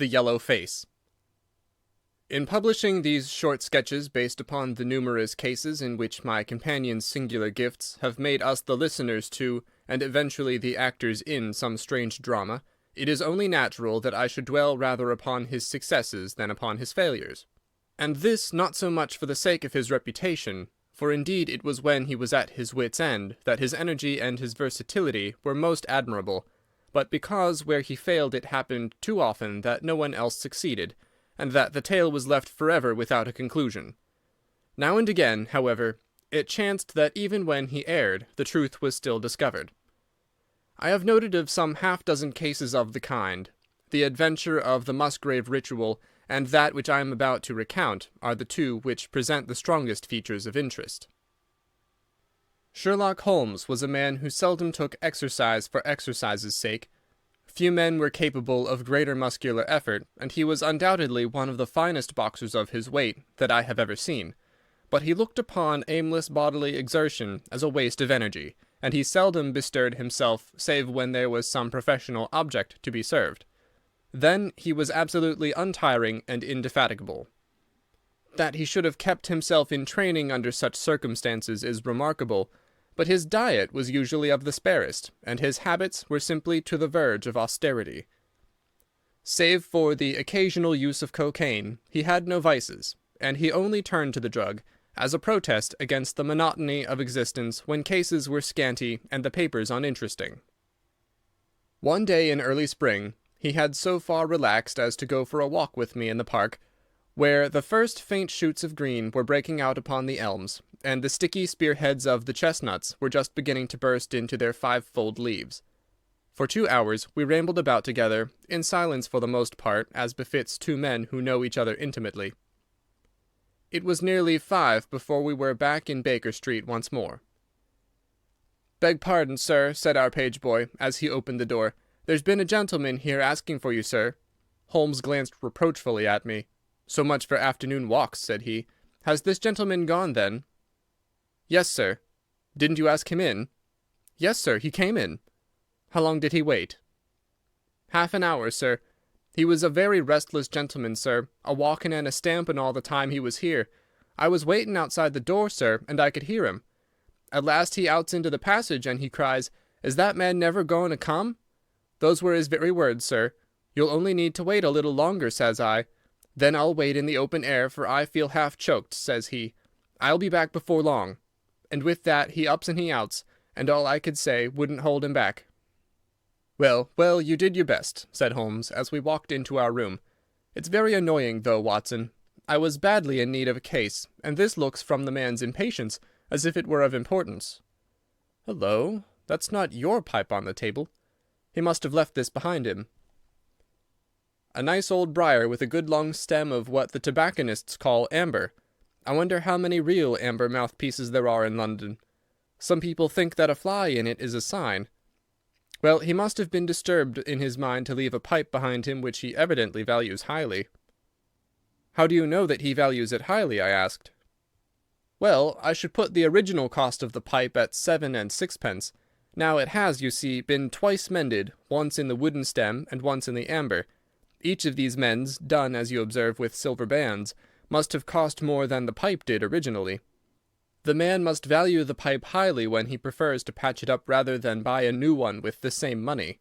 The Yellow Face. In publishing these short sketches based upon the numerous cases in which my companion's singular gifts have made us the listeners to, and eventually the actors in, some strange drama, it is only natural that I should dwell rather upon his successes than upon his failures. And this not so much for the sake of his reputation, for indeed it was when he was at his wit's end that his energy and his versatility were most admirable, but because where he failed it happened too often that no one else succeeded, and that the tale was left forever without a conclusion. Now and again, however, it chanced that even when he erred, the truth was still discovered. I have noted of some half-dozen cases of the kind. The adventure of the Musgrave ritual and that which I am about to recount are the two which present the strongest features of interest. Sherlock Holmes was a man who seldom took exercise for exercise's sake. Few men were capable of greater muscular effort, and he was undoubtedly one of the finest boxers of his weight that I have ever seen. But he looked upon aimless bodily exertion as a waste of energy, and he seldom bestirred himself save when there was some professional object to be served. Then he was absolutely untiring and indefatigable. That he should have kept himself in training under such circumstances is remarkable, but his diet was usually of the sparest, and his habits were simply to the verge of austerity. Save for the occasional use of cocaine, he had no vices, and he only turned to the drug as a protest against the monotony of existence when cases were scanty and the papers uninteresting. One day in early spring, he had so far relaxed as to go for a walk with me in the park, where the first faint shoots of green were breaking out upon the elms, and the sticky spearheads of the chestnuts were just beginning to burst into their five-fold leaves. For 2 hours we rambled about together, in silence for the most part, as befits two men who know each other intimately. It was nearly 5 before we were back in Baker Street once more. "Beg pardon, sir," said our page-boy, as he opened the door. "There's been a gentleman here asking for you, sir." Holmes glanced reproachfully at me. "So much for afternoon walks," said he. "Has this gentleman gone, then?" "Yes, sir." "Didn't you ask him in?" "Yes, sir, he came in." "How long did he wait?" "Half an hour, sir. He was a very restless gentleman, sir, a walking and a stamping all the time he was here. I was waiting outside the door, sir, and I could hear him. At last he outs into the passage, and he cries, 'Is that man never going to come?' Those were his very words, sir. 'You'll only need to wait a little longer,' says I. 'Then I'll wait in the open air, for I feel half choked,' says he. 'I'll be back before long.' And with that he ups and he outs, and all I could say wouldn't hold him back." "Well, well, you did your best," said Holmes, as we walked into our room. "It's very annoying, though, Watson. I was badly in need of a case, and this looks, from the man's impatience, as if it were of importance. Hullo, that's not your pipe on the table. He must have left this behind him. A nice old briar with a good long stem of what the tobacconists call amber. I wonder how many real amber mouthpieces there are in London. Some people think that a fly in it is a sign. Well, he must have been disturbed in his mind to leave a pipe behind him which he evidently values highly." "How do you know that he values it highly?" I asked. "Well, I should put the original cost of the pipe at 7 and 6 pence. Now it has, you see, been twice mended, once in the wooden stem and once in the amber. Each of these mends, done, as you observe, with silver bands, must have cost more than the pipe did originally. The man must value the pipe highly when he prefers to patch it up rather than buy a new one with the same money."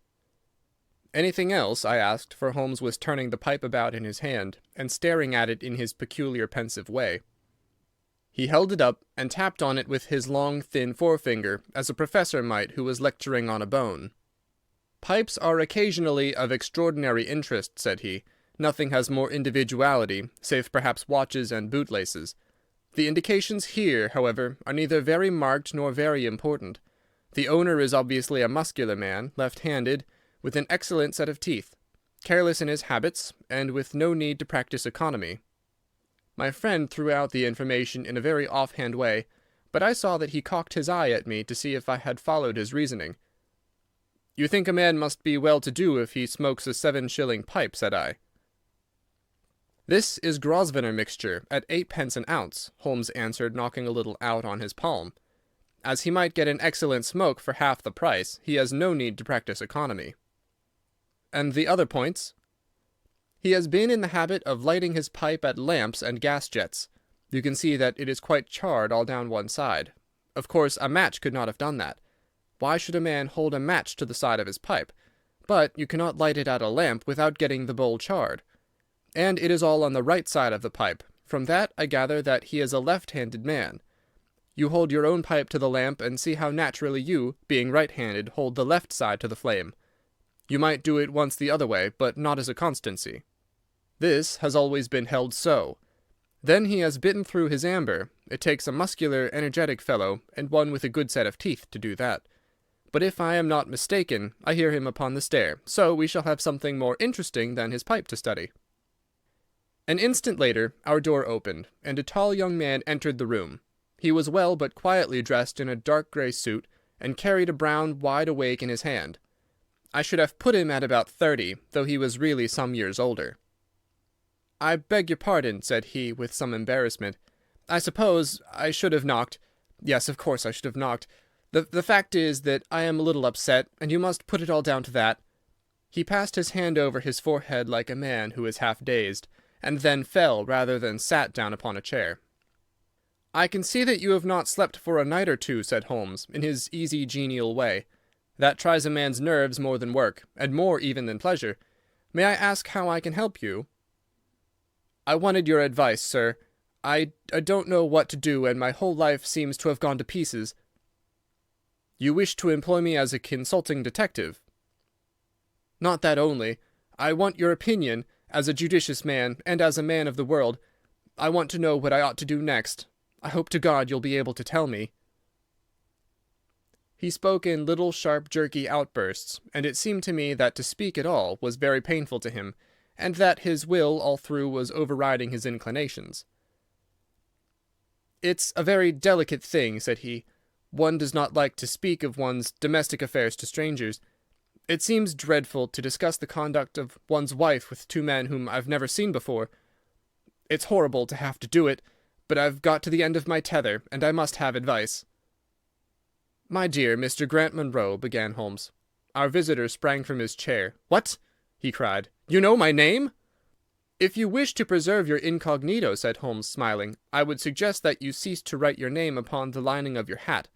"Anything else?" I asked, for Holmes was turning the pipe about in his hand, and staring at it in his peculiar pensive way. He held it up, and tapped on it with his long, thin forefinger, as a professor might who was lecturing on a bone. "Pipes are occasionally of extraordinary interest," said he. "Nothing has more individuality, save perhaps watches and bootlaces. The indications here, however, are neither very marked nor very important. The owner is obviously a muscular man, left-handed, with an excellent set of teeth, careless in his habits, and with no need to practice economy." My friend threw out the information in a very off-hand way, but I saw that he cocked his eye at me to see if I had followed his reasoning. "You think a man must be well-to-do if he smokes a 7-shilling pipe," said I. "This is Grosvenor mixture, at 8 pence an ounce," Holmes answered, knocking a little out on his palm. "As he might get an excellent smoke for half the price, he has no need to practise economy." "And the other points?" He has been in the habit of lighting his pipe at lamps and gas jets. You can see that it is quite charred all down one side. Of course, a match could not have done that. Why should a man hold a match to the side of his pipe? But you cannot light it at a lamp without getting the bowl charred. And it is all on the right side of the pipe. From that I gather that he is a left-handed man. You hold your own pipe to the lamp and see how naturally you, being right-handed, hold the left side to the flame. You might do it once the other way, but not as a constancy. This has always been held so. Then he has bitten through his amber. It takes a muscular, energetic fellow, and one with a good set of teeth, to do that. But if I am not mistaken, I hear him upon the stair, so we shall have something more interesting than his pipe to study. An instant later our door opened, and a tall young man entered the room. He was well but quietly dressed in a dark grey suit, and carried a brown wide-awake in his hand. I should have put him at about 30, though he was really some years older. "I beg your pardon," said he, with some embarrassment. "I suppose I should have knocked. Yes, of course I should have knocked. The fact is that I am a little upset, and you must put it all down to that." He passed his hand over his forehead like a man who is half dazed, and then fell rather than sat down upon a chair. "I can see that you have not slept for a night or two," said Holmes, in his easy, genial way. "That tries a man's nerves more than work, and more even than pleasure. May I ask how I can help you?" "I wanted your advice, sir. I don't know what to do, and my whole life seems to have gone to pieces." "You wish to employ me as a consulting detective?" "Not that only. I want your opinion, as a judicious man, and as a man of the world. I want to know what I ought to do next. I hope to God you'll be able to tell me." He spoke in little, sharp, jerky outbursts, and it seemed to me that to speak at all was very painful to him, and that his will all through was overriding his inclinations. "It's a very delicate thing," said he. "One does not like to speak of one's domestic affairs to strangers. It seems dreadful to discuss the conduct of one's wife with two men whom I've never seen before. It's horrible to have to do it, but I've got to the end of my tether, and I must have advice." "My dear Mr. Grant Munro," began Holmes. Our visitor sprang from his chair. "What?" he cried. "You know my name?" "If you wish to preserve your incognito," said Holmes, smiling, "I would suggest that you cease to write your name upon the lining of your hat,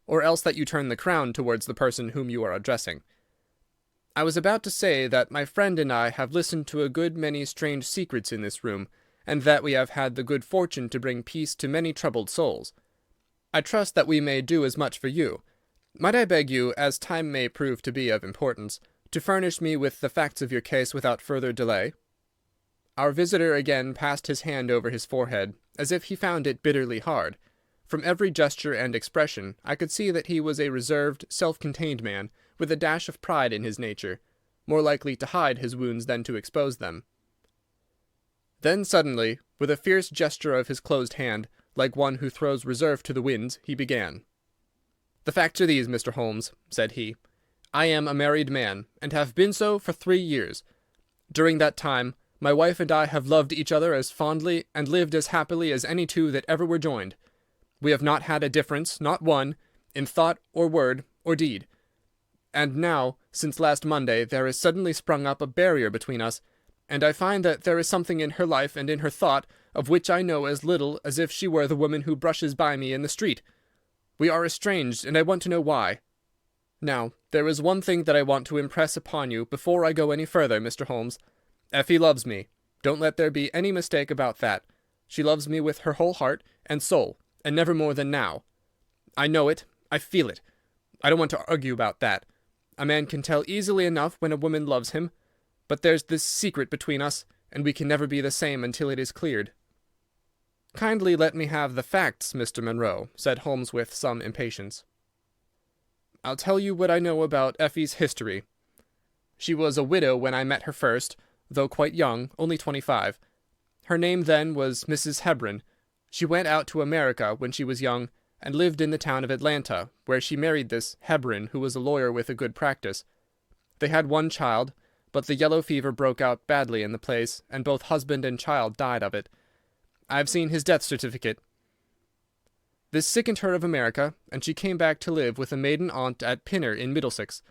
or else that you turn the crown towards the person whom you are addressing. I was about to say that my friend and I have listened to a good many strange secrets in this room, and that we have had the good fortune to bring peace to many troubled souls. I trust that we may do as much for you. Might I beg you, as time may prove to be of importance, to furnish me with the facts of your case without further delay?" Our visitor again passed his hand over his forehead, as if he found it bitterly hard. From every gesture and expression I could see that he was a reserved, self-contained man, with a dash of pride in his nature, more likely to hide his wounds than to expose them. Then suddenly, with a fierce gesture of his closed hand, like one who throws reserve to the winds, he began. "The facts are these, Mr. Holmes," said he. "I am a married man, and have been so for 3 years. During that time my wife and I have loved each other as fondly and lived as happily as any two that ever were joined. We have not had a difference, not one, in thought or word or deed. And now, since last Monday, there has suddenly sprung up a barrier between us, and I find that there is something in her life and in her thought of which I know as little as if she were the woman who brushes by me in the street. We are estranged, and I want to know why. Now, there is one thing that I want to impress upon you before I go any further, Mr. Holmes. Effie loves me. Don't let there be any mistake about that. She loves me with her whole heart and soul, and never more than now. I know it. I feel it. I don't want to argue about that. A man can tell easily enough when a woman loves him. But there's this secret between us, and we can never be the same until it is cleared." "Kindly let me have the facts, Mr. Munro," said Holmes with some impatience. "I'll tell you what I know about Effie's history. She was a widow when I met her first, though quite young, only 25. Her name then was Mrs. Hebron. She went out to America when she was young, and lived in the town of Atlanta, where she married this Hebron, who was a lawyer with a good practice. They had one child, but the yellow fever broke out badly in the place, and both husband and child died of it. I have seen his death certificate. This sickened her of America, and she came back to live with a maiden aunt at Pinner in Middlesex.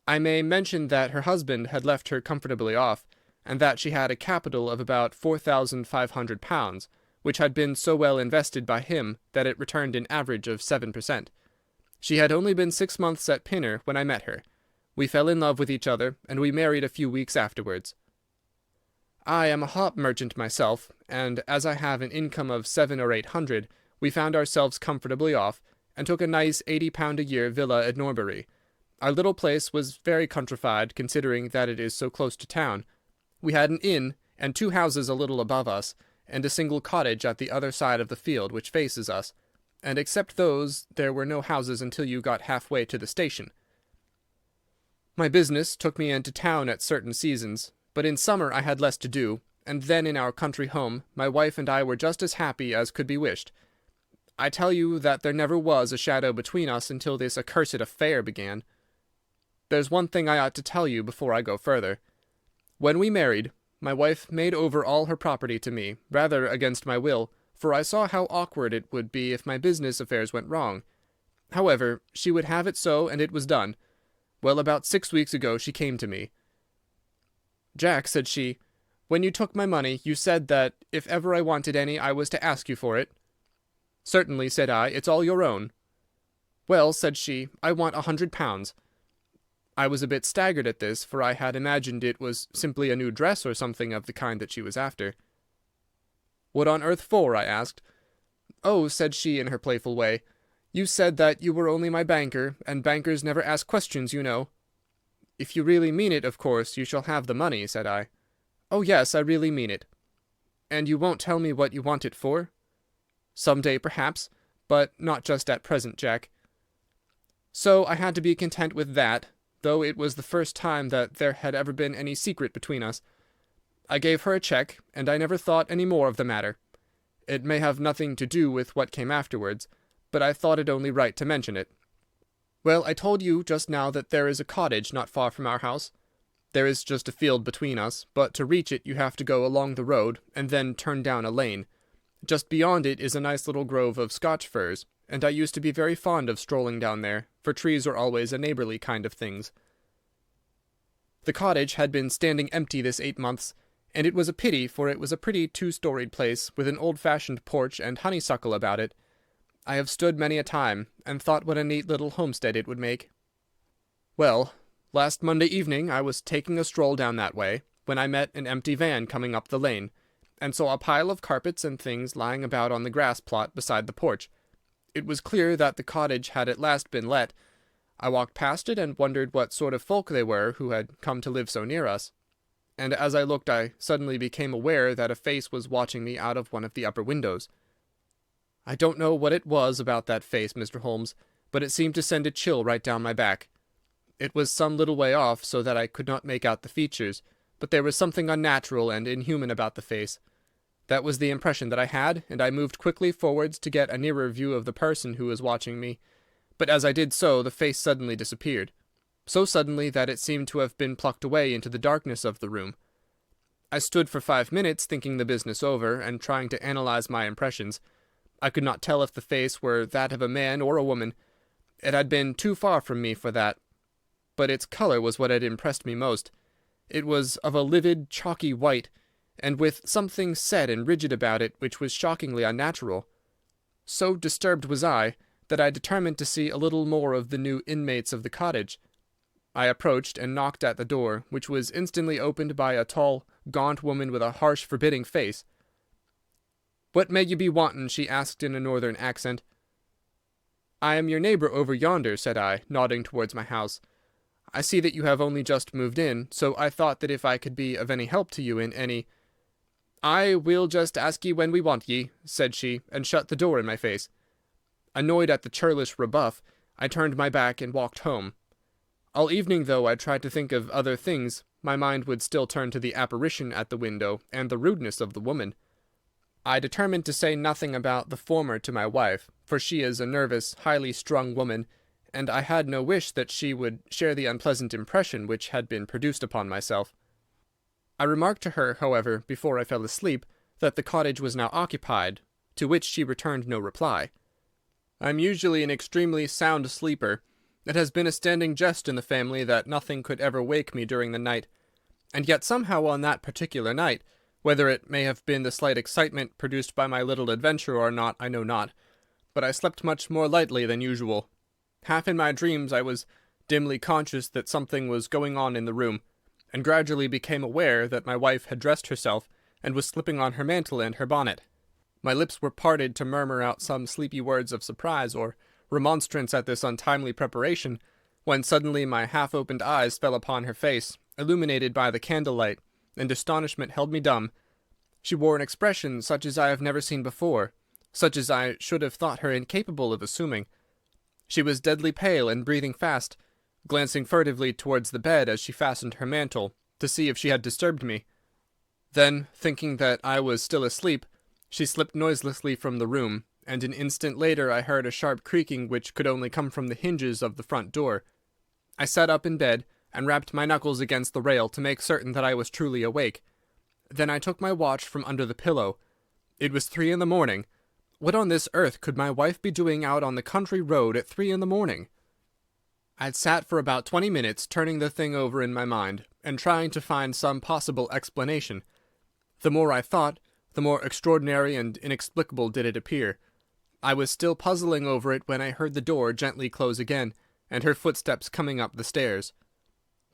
I may mention that her husband had left her comfortably off, and that she had a capital of about £4,500, which had been so well invested by him that it returned an average of 7%. She had only been 6 months at Pinner when I met her. We fell in love with each other, and we married a few weeks afterwards. I am a hop merchant myself, and as I have an income of 700 or 800, we found ourselves comfortably off, and took a nice £80 a year villa at Norbury. Our little place was very countrified, considering that it is so close to town. We had an inn, and 2 houses a little above us, and a single cottage at the other side of the field which faces us, and except those there were no houses until you got half-way to the station. My business took me into town at certain seasons, but in summer I had less to do, and then in our country home my wife and I were just as happy as could be wished. I tell you that there never was a shadow between us until this accursed affair began. There's one thing I ought to tell you before I go further. When we married, my wife made over all her property to me, rather against my will, for I saw how awkward it would be if my business affairs went wrong. However, she would have it so, and it was done. Well, about 6 weeks ago she came to me. "Jack," said she, "when you took my money, you said that if ever I wanted any I was to ask you for it." "Certainly," said I, "it's all your own." "Well," said she, "I want £100. I was a bit staggered at this, for I had imagined it was simply a new dress or something of the kind that she was after. "What on earth for?" I asked. "Oh," said she in her playful way, "you said that you were only my banker, and bankers never ask questions, you know." "If you really mean it, of course you shall have the money," said I. "Oh, yes, I really mean it." "And you won't tell me what you want it for?" "Some day, perhaps, but not just at present, Jack." So I had to be content with that, though it was the first time that there had ever been any secret between us. I gave her a cheque, and I never thought any more of the matter. It may have nothing to do with what came afterwards, but I thought it only right to mention it. Well, I told you just now that there is a cottage not far from our house. There is just a field between us, but to reach it you have to go along the road and then turn down a lane. Just beyond it is a nice little grove of Scotch firs, and I used to be very fond of strolling down there, for trees are always a neighbourly kind of things. The cottage had been standing empty this 8 months, and it was a pity, for it was a pretty 2-storied place, with an old-fashioned porch and honeysuckle about it. I have stood many a time, and thought what a neat little homestead it would make. Well, last Monday evening I was taking a stroll down that way, when I met an empty van coming up the lane, and saw a pile of carpets and things lying about on the grass plot beside the porch. It was clear that the cottage had at last been let. I walked past it and wondered what sort of folk they were who had come to live so near us. And as I looked I suddenly became aware that a face was watching me out of one of the upper windows. I don't know what it was about that face, Mr. Holmes, but it seemed to send a chill right down my back. It was some little way off, so that I could not make out the features, but there was something unnatural and inhuman about the face. That was the impression that I had, and I moved quickly forwards to get a nearer view of the person who was watching me. But as I did so, the face suddenly disappeared, so suddenly that it seemed to have been plucked away into the darkness of the room. I stood for 5 minutes thinking the business over, and trying to analyze my impressions. I could not tell if the face were that of a man or a woman. It had been too far from me for that. But its colour was what had impressed me most. It was of a livid, chalky white, and with something set and rigid about it which was shockingly unnatural. So disturbed was I, that I determined to see a little more of the new inmates of the cottage. I approached and knocked at the door, which was instantly opened by a tall, gaunt woman with a harsh, forbidding face. "What may you be wantin'?" she asked in a northern accent. "I am your neighbour over yonder," said I, nodding towards my house. "I see that you have only just moved in, so I thought that if I could be of any help to you in any—" "I will just ask ye when we want ye," said she, and shut the door in my face. Annoyed at the churlish rebuff, I turned my back and walked home. All evening, though I tried to think of other things, my mind would still turn to the apparition at the window and the rudeness of the woman. I determined to say nothing about the former to my wife, for she is a nervous, highly strung woman, and I had no wish that she would share the unpleasant impression which had been produced upon myself. I remarked to her, however, before I fell asleep, that the cottage was now occupied, to which she returned no reply. I am usually an extremely sound sleeper. It has been a standing jest in the family that nothing could ever wake me during the night, And yet somehow on that particular night, whether it may have been the slight excitement produced by my little adventure or not, I know not, but I slept much more lightly than usual. Half in my dreams I was dimly conscious that something was going on in the room, and gradually became aware that my wife had dressed herself and was slipping on her mantle and her bonnet. My lips were parted to murmur out some sleepy words of surprise or remonstrance at this untimely preparation, when suddenly my half-opened eyes fell upon her face, illuminated by the candlelight, and astonishment held me dumb. She wore an expression such as I have never seen before, such as I should have thought her incapable of assuming. She was deadly pale and breathing fast, glancing furtively towards the bed as she fastened her mantle, to see if she had disturbed me. Then, thinking that I was still asleep, she slipped noiselessly from the room, and an instant later I heard a sharp creaking which could only come from the hinges of the front door. I sat up in bed, and rapped my knuckles against the rail to make certain that I was truly awake. Then I took my watch from under the pillow. It was 3 a.m. What on this earth could my wife be doing out on the country road at 3 a.m? I had sat for about 20 minutes turning the thing over in my mind, and trying to find some possible explanation. The more I thought, the more extraordinary and inexplicable did it appear. I was still puzzling over it when I heard the door gently close again, and her footsteps coming up the stairs.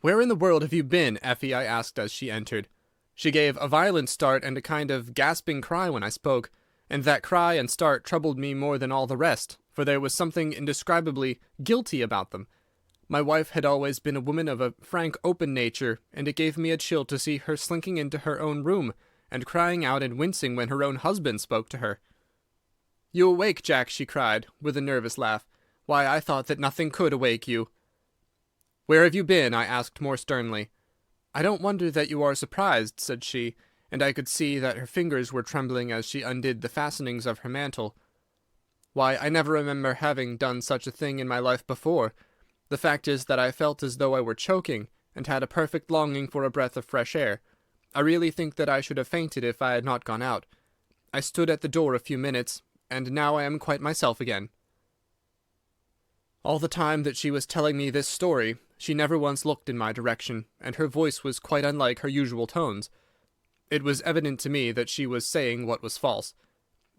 "Where in the world have you been, Effie?" I asked as she entered. She gave a violent start and a kind of gasping cry when I spoke, and that cry and start troubled me more than all the rest, for there was something indescribably guilty about them. My wife had always been a woman of a frank, open nature, and it gave me a chill to see her slinking into her own room, and crying out and wincing when her own husband spoke to her. "You awake, Jack?" she cried, with a nervous laugh. "Why, I thought that nothing could awake you." "Where have you been?" I asked more sternly. "I don't wonder that you are surprised," said she, and I could see that her fingers were trembling as she undid the fastenings of her mantle. "Why, I never remember having done such a thing in my life before. The fact is that I felt as though I were choking, and had a perfect longing for a breath of fresh air. I really think that I should have fainted if I had not gone out. I stood at the door a few minutes, and now I am quite myself again." All the time that she was telling me this story, she never once looked in my direction, and her voice was quite unlike her usual tones. It was evident to me that she was saying what was false.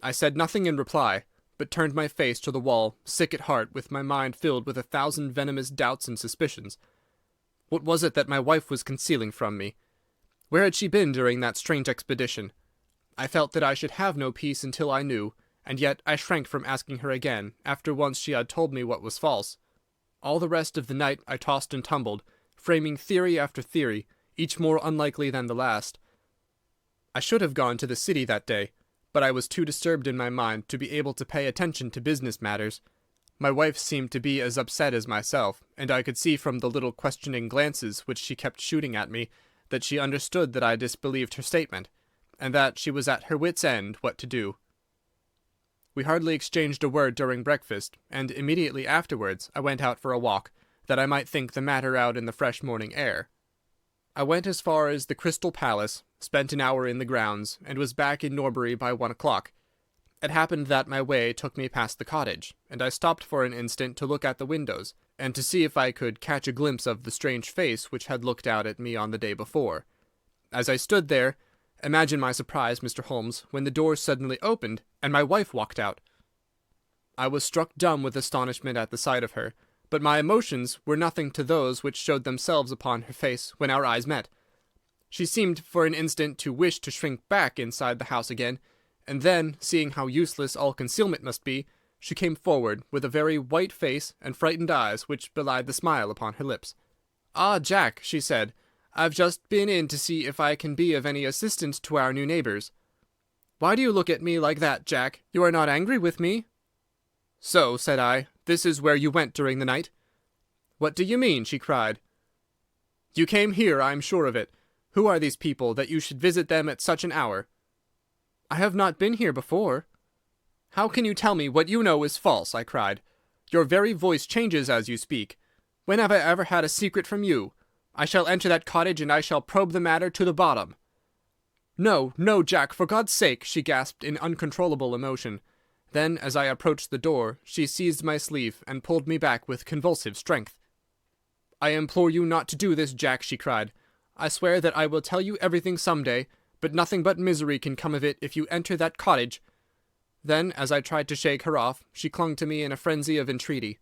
I said nothing in reply, but turned my face to the wall, sick at heart, with my mind filled with 1,000 venomous doubts and suspicions. What was it that my wife was concealing from me? Where had she been during that strange expedition? I felt that I should have no peace until I knew, and yet I shrank from asking her again, after once she had told me what was false. All the rest of the night I tossed and tumbled, framing theory after theory, each more unlikely than the last. I should have gone to the city that day, but I was too disturbed in my mind to be able to pay attention to business matters. My wife seemed to be as upset as myself, and I could see from the little questioning glances which she kept shooting at me that she understood that I disbelieved her statement, and that she was at her wits' end what to do. We hardly exchanged a word during breakfast, and immediately afterwards I went out for a walk, that I might think the matter out in the fresh morning air. I went as far as the Crystal Palace, spent an hour in the grounds, and was back in Norbury by 1 o'clock. It happened that my way took me past the cottage, and I stopped for an instant to look at the windows, and to see if I could catch a glimpse of the strange face which had looked out at me on the day before. As I stood there, imagine my surprise, Mr. Holmes, when the door suddenly opened, and my wife walked out. I was struck dumb with astonishment at the sight of her, but my emotions were nothing to those which showed themselves upon her face when our eyes met. She seemed for an instant to wish to shrink back inside the house again, and then, seeing how useless all concealment must be, she came forward with a very white face and frightened eyes which belied the smile upon her lips. "Ah, Jack," she said, "I've just been in to see if I can be of any assistance to our new neighbours." "Why do you look at me like that, Jack? You are not angry with me?" "So," said I, "this is where you went during the night?" "What do you mean?" she cried. "You came here, I am sure of it. Who are these people, that you should visit them at such an hour?" "I have not been here before." "How can you tell me what you know is false?" I cried. "Your very voice changes as you speak. When have I ever had a secret from you? I shall enter that cottage, and I shall probe the matter to the bottom." "No, no, Jack, for God's sake!" she gasped in uncontrollable emotion. Then, as I approached the door, she seized my sleeve and pulled me back with convulsive strength. "I implore you not to do this, Jack," she cried. I swear that I will tell you everything some day, but nothing but misery can come of it if you enter that cottage." Then, as I tried to shake her off, she clung to me in a frenzy of entreaty.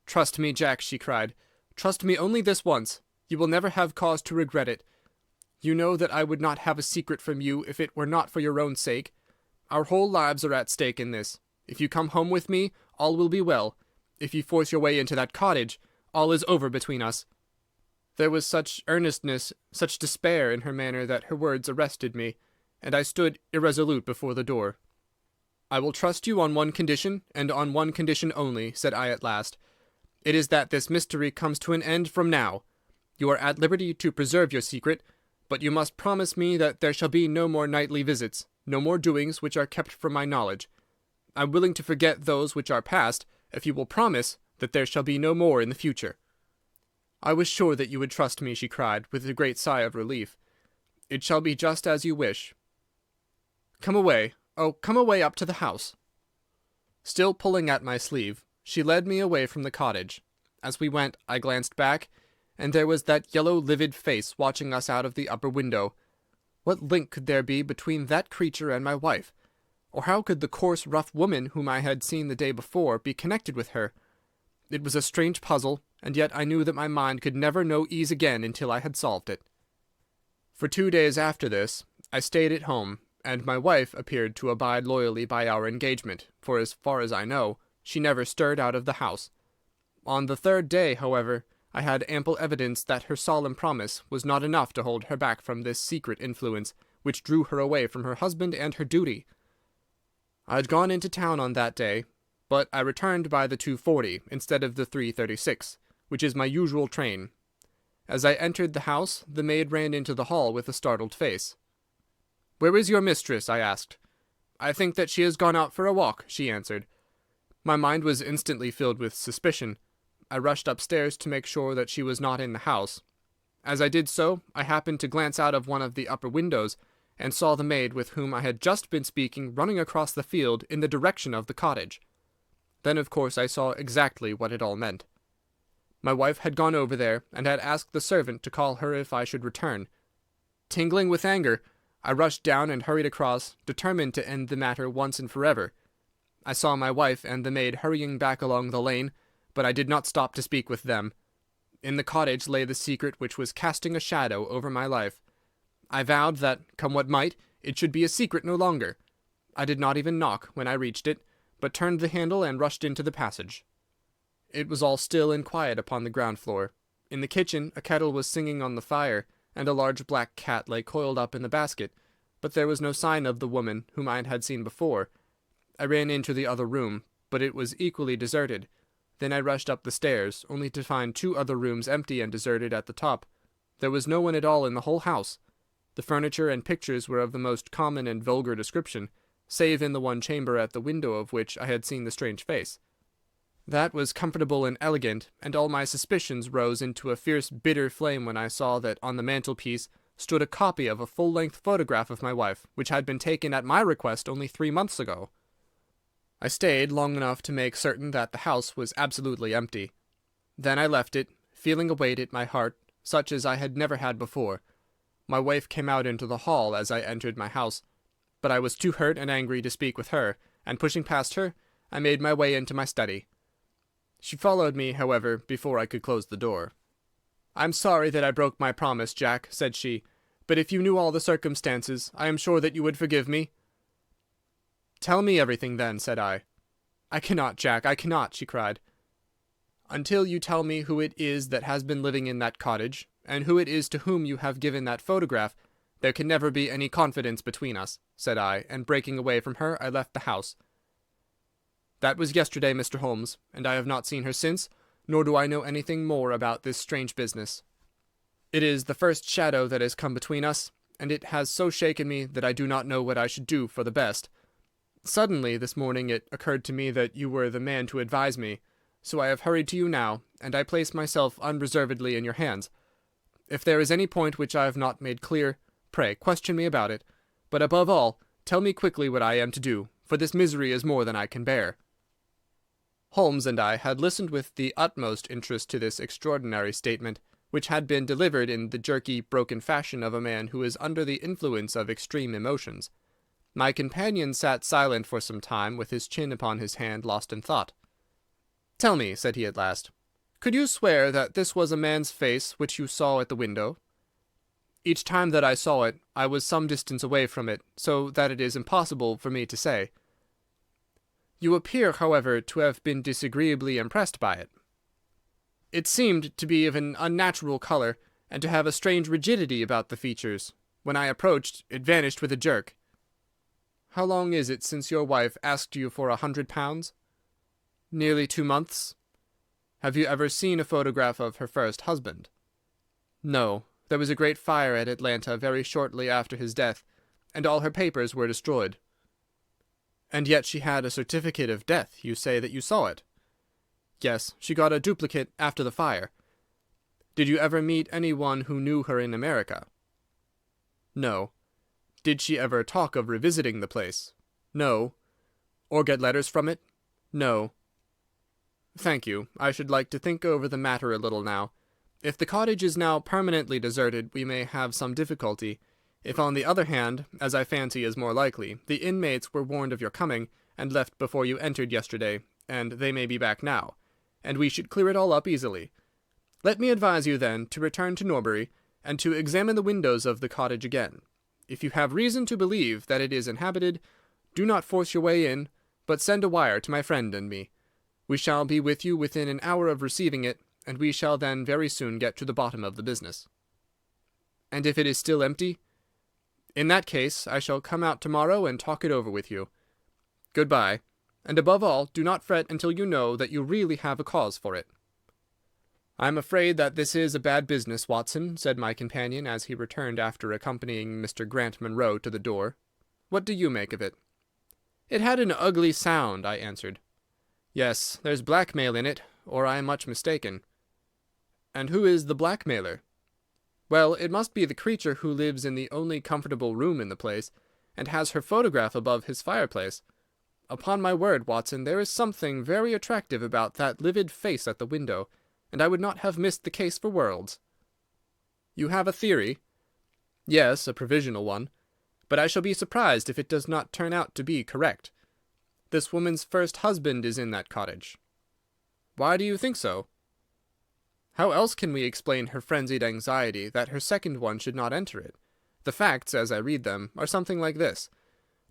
"Trust me, Jack," she cried. "Trust me only this once. You will never have cause to regret it. You know that I would not have a secret from you if it were not for your own sake. Our whole lives are at stake in this. If you come home with me, all will be well. If you force your way into that cottage, all is over between us." There was such earnestness, such despair in her manner that her words arrested me, and I stood irresolute before the door. "I will trust you on one condition, and on one condition only," said I at last. "It is that this mystery comes to an end from now. You are at liberty to preserve your secret, but you must promise me that there shall be no more nightly visits, no more doings which are kept from my knowledge. I am willing to forget those which are past, if you will promise that there shall be no more in the future." "I was sure that you would trust me," she cried, with a great sigh of relief. "It shall be just as you wish. Come away. Oh, come away up to the house." Still pulling at my sleeve, she led me away from the cottage. As we went, I glanced back, and there was that yellow, livid face watching us out of the upper window. What link could there be between that creature and my wife? Or how could the coarse, rough woman whom I had seen the day before be connected with her? It was a strange puzzle, and yet I knew that my mind could never know ease again until I had solved it. For 2 days after this, I stayed at home, and my wife appeared to abide loyally by our engagement, for as far as I know, she never stirred out of the house. On the 3rd day, however, I had ample evidence that her solemn promise was not enough to hold her back from this secret influence, which drew her away from her husband and her duty. I had gone into town on that day, but I returned by the 2:40 instead of the 3:36, which is my usual train. As I entered the house, the maid ran into the hall with a startled face. "Where is your mistress?" I asked. "I think that she has gone out for a walk," she answered. My mind was instantly filled with suspicion. I rushed upstairs to make sure that she was not in the house. As I did so, I happened to glance out of one of the upper windows, and saw the maid with whom I had just been speaking running across the field in the direction of the cottage. Then, of course, I saw exactly what it all meant. My wife had gone over there, and had asked the servant to call her if I should return. Tingling with anger, I rushed down and hurried across, determined to end the matter once and forever. I saw my wife and the maid hurrying back along the lane, but I did not stop to speak with them. In the cottage lay the secret which was casting a shadow over my life. I vowed that, come what might, it should be a secret no longer. I did not even knock when I reached it, but turned the handle and rushed into the passage. It was all still and quiet upon the ground floor. In the kitchen a kettle was singing on the fire, and a large black cat lay coiled up in the basket, but there was no sign of the woman whom I had seen before. I ran into the other room, but it was equally deserted. Then I rushed up the stairs, only to find 2 other rooms empty and deserted at the top. There was no one at all in the whole house. The furniture and pictures were of the most common and vulgar description, save in the one chamber at the window of which I had seen the strange face. That was comfortable and elegant, and all my suspicions rose into a fierce, bitter flame when I saw that on the mantelpiece stood a copy of a full-length photograph of my wife, which had been taken at my request only 3 months ago. I stayed long enough to make certain that the house was absolutely empty. Then I left it, feeling a weight at my heart, such as I had never had before. My wife came out into the hall as I entered my house, but I was too hurt and angry to speak with her, and pushing past her, I made my way into my study. She followed me, however, before I could close the door. "I'm sorry that I broke my promise, Jack," said she, "but if you knew all the circumstances, I am sure that you would forgive me." "Tell me everything, then," said I. "I cannot, Jack, I cannot," she cried. "Until you tell me who it is that has been living in that cottage, and who it is to whom you have given that photograph, there can never be any confidence between us," said I, and breaking away from her, I left the house. That was yesterday, Mr. Holmes, and I have not seen her since, nor do I know anything more about this strange business. It is the first shadow that has come between us, and it has so shaken me that I do not know what I should do for the best. Suddenly, this morning, it occurred to me that you were the man to advise me, so I have hurried to you now, and I place myself unreservedly in your hands. If there is any point which I have not made clear, pray question me about it, but above all, tell me quickly what I am to do, for this misery is more than I can bear." Holmes and I had listened with the utmost interest to this extraordinary statement, which had been delivered in the jerky, broken fashion of a man who is under the influence of extreme emotions. My companion sat silent for some time, with his chin upon his hand, lost in thought. "Tell me," said he at last, "could you swear that this was a man's face which you saw at the window?" "Each time that I saw it, I was some distance away from it, so that it is impossible for me to say." "You appear, however, to have been disagreeably impressed by it." "It seemed to be of an unnatural colour, and to have a strange rigidity about the features. When I approached, it vanished with a jerk." "How long is it since your wife asked you for £100? "Nearly 2 months." "Have you ever seen a photograph of her first husband?" "No. There was a great fire at Atlanta very shortly after his death, and all her papers were destroyed." "And yet she had a certificate of death. You say that you saw it?" "Yes, she got a duplicate after the fire." "Did you ever meet any one who knew her in America?" "No." "Did she ever talk of revisiting the place?" "No." "Or get letters from it?" "No." "Thank you. I should like to think over the matter a little now. If the cottage is now permanently deserted, we may have some difficulty. If, on the other hand, as I fancy is more likely, the inmates were warned of your coming, and left before you entered yesterday, and they may be back now, and we should clear it all up easily. Let me advise you, then, to return to Norbury, and to examine the windows of the cottage again. If you have reason to believe that it is inhabited, do not force your way in, but send a wire to my friend and me. We shall be with you within an hour of receiving it, and we shall then very soon get to the bottom of the business." "And if it is still empty?" "In that case, I shall come out tomorrow and talk it over with you. Good-bye, and above all, do not fret until you know that you really have a cause for it." "I am afraid that this is a bad business, Watson," said my companion, as he returned after accompanying Mr. Grant Munro to the door. "What do you make of it?" "It had an ugly sound," I answered. "Yes, there's blackmail in it, or I am much mistaken." "And who is the blackmailer?" "Well, it must be the creature who lives in the only comfortable room in the place, and has her photograph above his fireplace. Upon my word, Watson, there is something very attractive about that livid face at the window, and I would not have missed the case for worlds." "You have a theory?" "Yes, a provisional one. But I shall be surprised if it does not turn out to be correct. This woman's first husband is in that cottage." "Why do you think so?" "How else can we explain her frenzied anxiety that her second one should not enter it? The facts, as I read them, are something like this.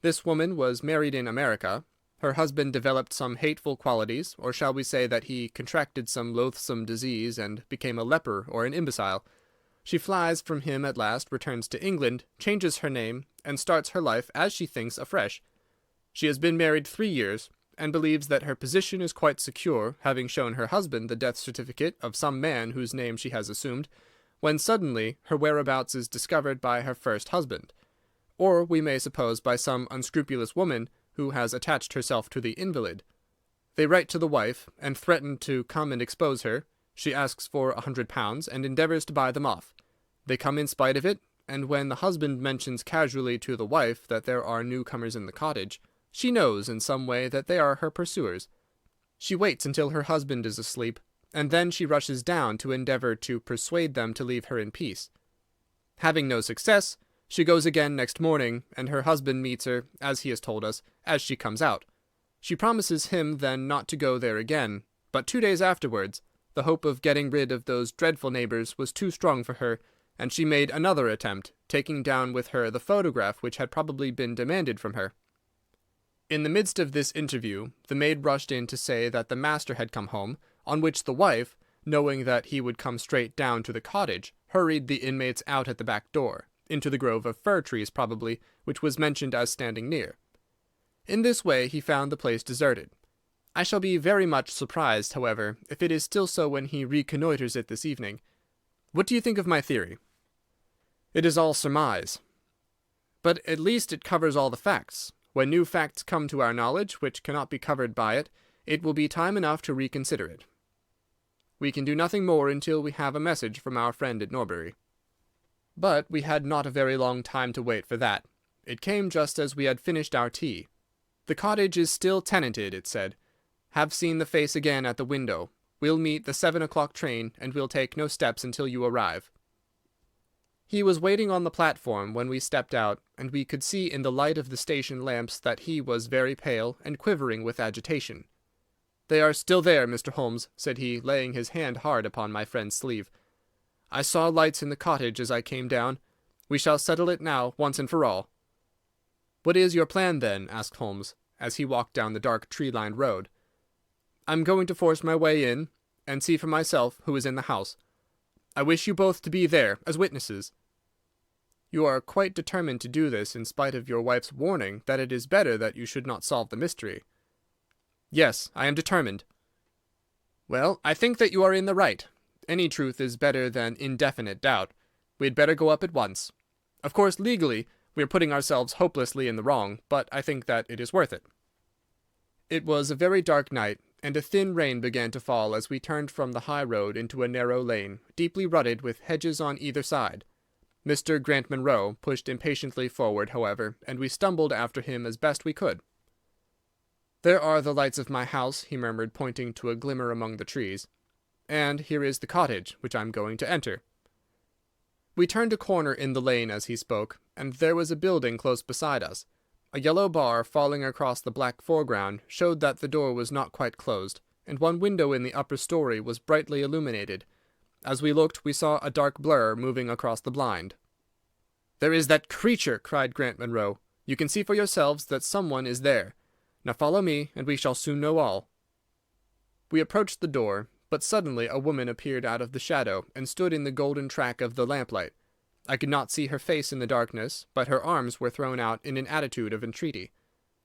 This woman was married in America. Her husband developed some hateful qualities, or shall we say that he contracted some loathsome disease and became a leper or an imbecile. She flies from him at last, returns to England, changes her name, and starts her life, as she thinks, afresh. She has been married 3 years, and believes that her position is quite secure, having shown her husband the death certificate of some man whose name she has assumed, when suddenly her whereabouts is discovered by her first husband, or we may suppose by some unscrupulous woman who has attached herself to the invalid. They write to the wife, and threaten to come and expose her. She asks for £100, and endeavours to buy them off. They come in spite of it, and when the husband mentions casually to the wife that there are newcomers in the cottage, she knows in some way that they are her pursuers. She waits until her husband is asleep, and then she rushes down to endeavour to persuade them to leave her in peace. Having no success, she goes again next morning, and her husband meets her, as he has told us, as she comes out. She promises him then not to go there again, but 2 days afterwards, the hope of getting rid of those dreadful neighbours was too strong for her, and she made another attempt, taking down with her the photograph which had probably been demanded from her. In the midst of this interview, the maid rushed in to say that the master had come home, on which the wife, knowing that he would come straight down to the cottage, hurried the inmates out at the back door, into the grove of fir trees probably, which was mentioned as standing near. In this way he found the place deserted. I shall be very much surprised, however, if it is still so when he reconnoitres it this evening. What do you think of my theory?" "It is all surmise." "But at least it covers all the facts. When new facts come to our knowledge which cannot be covered by it, it will be time enough to reconsider it. We can do nothing more until we have a message from our friend at Norbury." But we had not a very long time to wait for that. It came just as we had finished our tea. "The cottage is still tenanted," it said. "Have seen the face again at the window. We'll meet the 7 o'clock train, and we'll take no steps until you arrive." He was waiting on the platform when we stepped out, and we could see in the light of the station lamps that he was very pale and quivering with agitation. "They are still there, Mr. Holmes," said he, laying his hand hard upon my friend's sleeve. "I saw lights in the cottage as I came down. We shall settle it now, once and for all." "What is your plan, then?" asked Holmes, as he walked down the dark tree-lined road. "I'm going to force my way in, and see for myself who is in the house. I wish you both to be there, as witnesses." "You are quite determined to do this, in spite of your wife's warning that it is better that you should not solve the mystery." "Yes, I am determined." "Well, I think that you are in the right. Any truth is better than indefinite doubt. We had better go up at once. Of course, legally, we are putting ourselves hopelessly in the wrong, but I think that it is worth it." It was a very dark night, and a thin rain began to fall as we turned from the high road into a narrow lane, deeply rutted with hedges on either side. Mr. Grant Munro pushed impatiently forward, however, and we stumbled after him as best we could. "There are the lights of my house," he murmured, pointing to a glimmer among the trees. "And here is the cottage, which I am going to enter." We turned a corner in the lane as he spoke, and there was a building close beside us. A yellow bar falling across the black foreground showed that the door was not quite closed, and one window in the upper story was brightly illuminated. As we looked, we saw a dark blur moving across the blind. "There is that creature!" cried Grant Munro. "You can see for yourselves that someone is there. Now follow me, and we shall soon know all." We approached the door, but suddenly a woman appeared out of the shadow and stood in the golden track of the lamplight. I could not see her face in the darkness, but her arms were thrown out in an attitude of entreaty.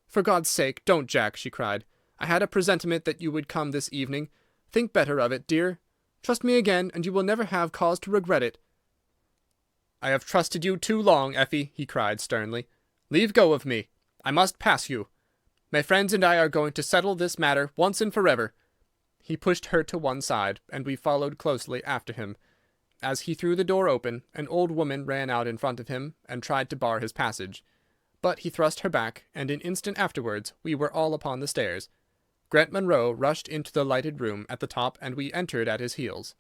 "For God's sake, don't, Jack!" she cried. "I had a presentiment that you would come this evening. Think better of it, dear. Trust me again, and you will never have cause to regret it." "I have trusted you too long, Effie," he cried sternly. "Leave go of me. I must pass you. My friends and I are going to settle this matter once and forever." He pushed her to one side, and we followed closely after him. As he threw the door open, an old woman ran out in front of him and tried to bar his passage. But he thrust her back, and an instant afterwards we were all upon the stairs. Grant Munro rushed into the lighted room at the top, and we entered at his heels.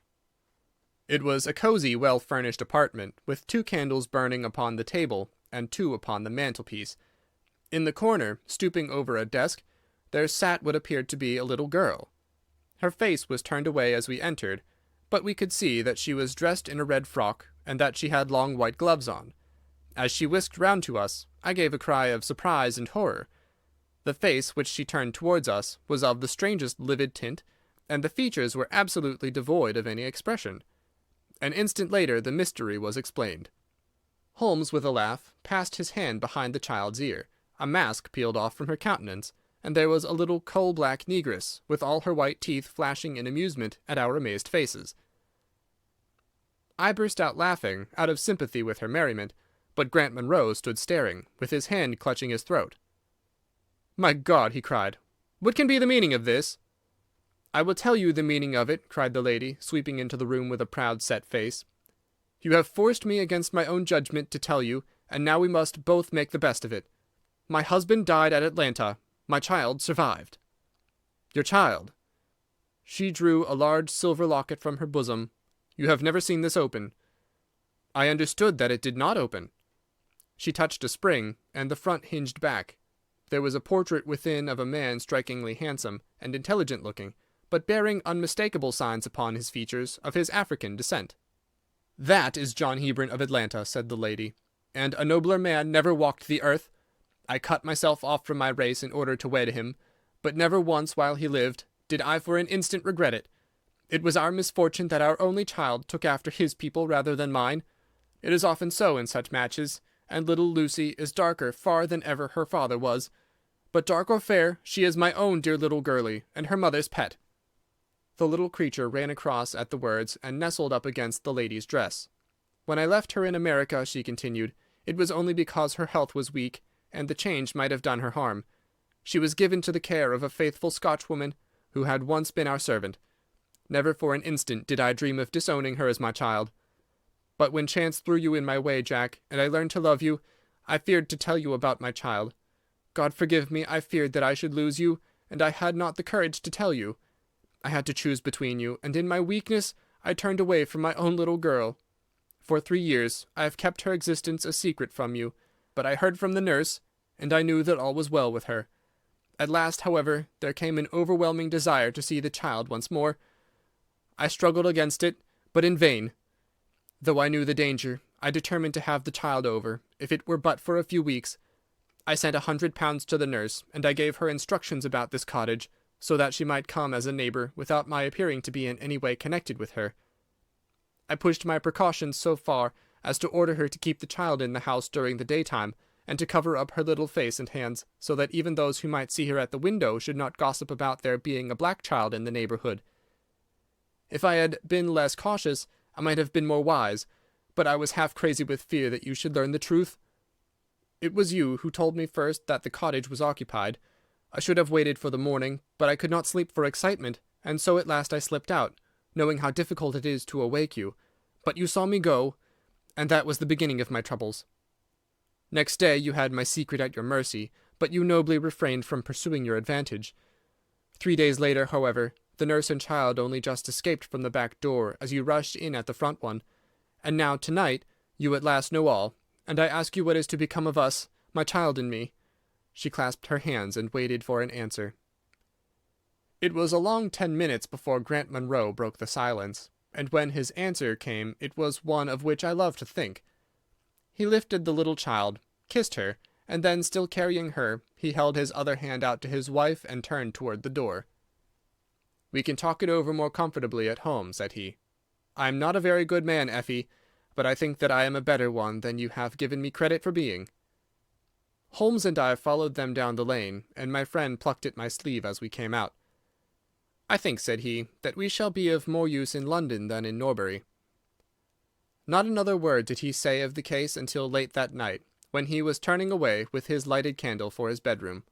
It was a cosy, well-furnished apartment, with 2 candles burning upon the table and 2 upon the mantelpiece. In the corner, stooping over a desk, there sat what appeared to be a little girl. Her face was turned away as we entered, but we could see that she was dressed in a red frock, and that she had long white gloves on. As she whisked round to us, I gave a cry of surprise and horror. The face which she turned towards us was of the strangest livid tint, and the features were absolutely devoid of any expression. An instant later the mystery was explained. Holmes, with a laugh, passed his hand behind the child's ear. A mask peeled off from her countenance, and there was a little coal-black negress, with all her white teeth flashing in amusement at our amazed faces. I burst out laughing, out of sympathy with her merriment, but Grant Munro stood staring, with his hand clutching his throat. "My God!" he cried. "What can be the meaning of this?" "I will tell you the meaning of it," cried the lady, sweeping into the room with a proud set face. "You have forced me against my own judgment to tell you, and now we must both make the best of it. My husband died at Atlanta. My child survived." "Your child?" She drew a large silver locket from her bosom. "You have never seen this open." "I understood that it did not open." She touched a spring, and the front hinged back. There was a portrait within of a man strikingly handsome and intelligent-looking, but bearing unmistakable signs upon his features of his African descent. "That is John Hebron of Atlanta," said the lady, "and a nobler man never walked the earth. I cut myself off from my race in order to wed him, but never once while he lived did I for an instant regret it. It was our misfortune that our only child took after his people rather than mine. It is often so in such matches, and little Lucy is darker far than ever her father was. But dark or fair, she is my own dear little girlie, and her mother's pet." The little creature ran across at the words and nestled up against the lady's dress. "When I left her in America," she continued, "it was only because her health was weak, and the change might have done her harm. She was given to the care of a faithful Scotchwoman who had once been our servant. Never for an instant did I dream of disowning her as my child. But when chance threw you in my way, Jack, and I learned to love you, I feared to tell you about my child. God forgive me, I feared that I should lose you, and I had not the courage to tell you. I had to choose between you, and in my weakness I turned away from my own little girl. For 3 years I have kept her existence a secret from you, but I heard from the nurse, and I knew that all was well with her. At last, however, there came an overwhelming desire to see the child once more. I struggled against it, but in vain. Though I knew the danger, I determined to have the child over, if it were but for a few weeks. I sent £100 to the nurse, and I gave her instructions about this cottage, so that she might come as a neighbour without my appearing to be in any way connected with her. I pushed my precautions so far as to order her to keep the child in the house during the daytime, and to cover up her little face and hands, so that even those who might see her at the window should not gossip about there being a black child in the neighbourhood. If I had been less cautious, I might have been more wise, but I was half crazy with fear that you should learn the truth. It was you who told me first that the cottage was occupied. I should have waited for the morning, but I could not sleep for excitement, and so at last I slipped out, knowing how difficult it is to awake you. But you saw me go, and that was the beginning of my troubles. Next day you had my secret at your mercy, but you nobly refrained from pursuing your advantage. 3 days later, however, the nurse and child only just escaped from the back door as you rushed in at the front one. And now, tonight, you at last know all, and I ask you what is to become of us, my child and me." She clasped her hands and waited for an answer. It was a long 10 minutes before Grant Munro broke the silence, and when his answer came it was one of which I love to think. He lifted the little child, kissed her, and then, still carrying her, he held his other hand out to his wife and turned toward the door. "We can talk it over more comfortably at home," said he. "I am not a very good man, Effie, but I think that I am a better one than you have given me credit for being." Holmes and I followed them down the lane, and my friend plucked at my sleeve as we came out. "I think," said he, "that we shall be of more use in London than in Norbury." Not another word did he say of the case until late that night, when he was turning away with his lighted candle for his bedroom.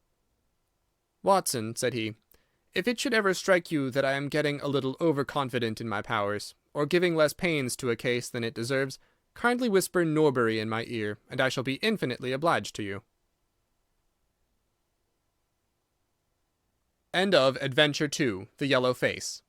"Watson," said he, "if it should ever strike you that I am getting a little over-confident in my powers, or giving less pains to a case than it deserves, kindly whisper Norbury in my ear, and I shall be infinitely obliged to you." End of Adventure 2, The Yellow Face.